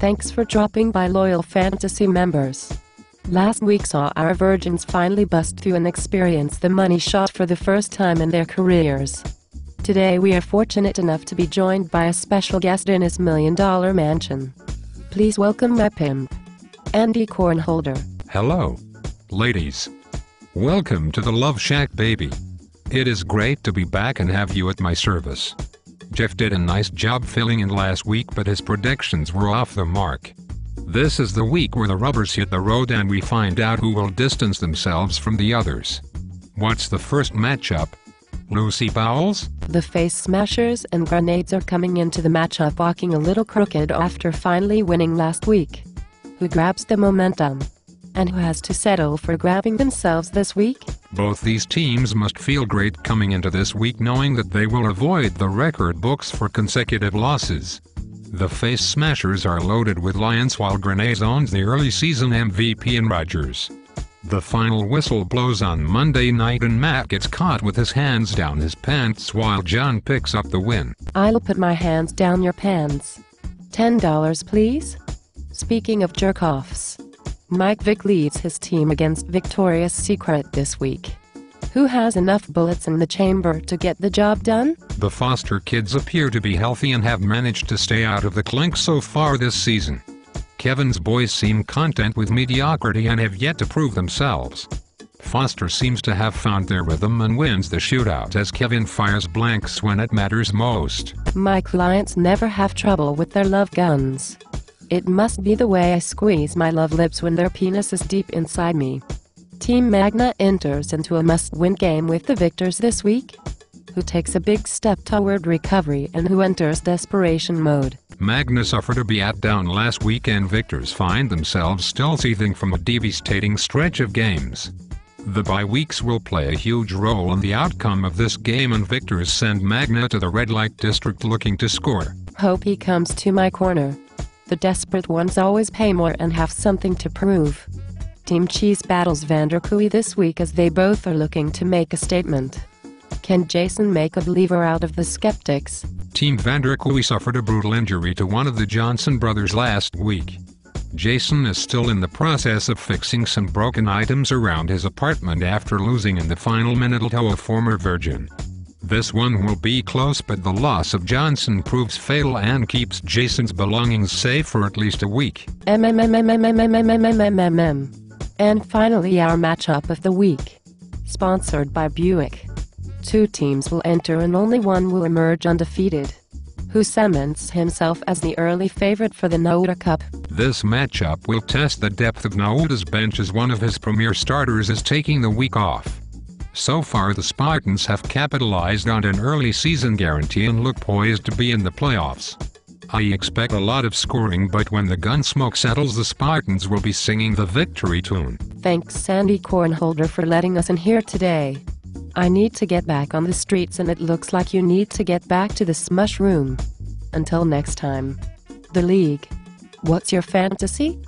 Thanks for dropping by, loyal fantasy members. Last week saw our virgins finally bust through and experience the money shot for the first time in their careers. Today we are fortunate enough to be joined by a special guest in his $1 million mansion. Please welcome my pimp, Andy Cornholder. Hello, ladies. Welcome to the Love Shack, baby. It is great to be back and have you at my service. Jeff did a nice job filling in last week, but his predictions were off the mark. This is the week where the rubbers hit the road and we find out who will distance themselves from the others. What's the first matchup? Lucy Bowles? The Face Smashers and Grenades are coming into the matchup walking a little crooked after finally winning last week. Who grabs the momentum? And who has to settle for grabbing themselves this week? Both these teams must feel great coming into this week knowing that they will avoid the record books for consecutive losses. The Face Smashers are loaded with Lions while Grenades owns the early season MVP in Rodgers. The final whistle blows on Monday night and Matt gets caught with his hands down his pants while John picks up the win. I'll put my hands down your pants. $10 please? Speaking of jerk-offs, Mike Vick leads his team against Victoria's Secret this week. Who has enough bullets in the chamber to get the job done? The Foster kids appear to be healthy and have managed to stay out of the clink so far this season. Kevin's boys seem content with mediocrity and have yet to prove themselves. Foster seems to have found their rhythm and wins the shootout as Kevin fires blanks when it matters most. My clients never have trouble with their love guns. It must be the way I squeeze my love lips when their penis is deep inside me. Team Magna enters into a must-win game with the victors this week. Who takes a big step toward recovery and who enters desperation mode? Magna suffered a beatdown last week and victors find themselves still seething from a devastating stretch of games. The bye weeks will play a huge role in the outcome of this game and victors send Magna to the red light district looking to score. Hope he comes to my corner. The desperate ones always pay more and have something to prove. Team Cheese battles Vanderkooi this week as they both are looking to make a statement. Can Jason make a believer out of the skeptics? Team Vanderkooi suffered a brutal injury to one of the Johnson brothers last week. Jason is still in the process of fixing some broken items around his apartment after losing in the final minute to a former virgin. This one will be close, but the loss of Johnson proves fatal and keeps Jason's belongings safe for at least a week. And finally our matchup of the week. Sponsored by Buick. 2 teams will enter and only one will emerge undefeated. Who cements himself as the early favorite for the Noda Cup? This matchup will test the depth of Noda's bench as one of his premier starters is taking the week off. So far the Spartans have capitalized on an early season guarantee and look poised to be in the playoffs. I expect a lot of scoring, but when the gun smoke settles the Spartans will be singing the victory tune. Thanks Sandy Cornholder for letting us in here today. I need to get back on the streets and it looks like you need to get back to the smush room. Until next time. The League. What's your fantasy?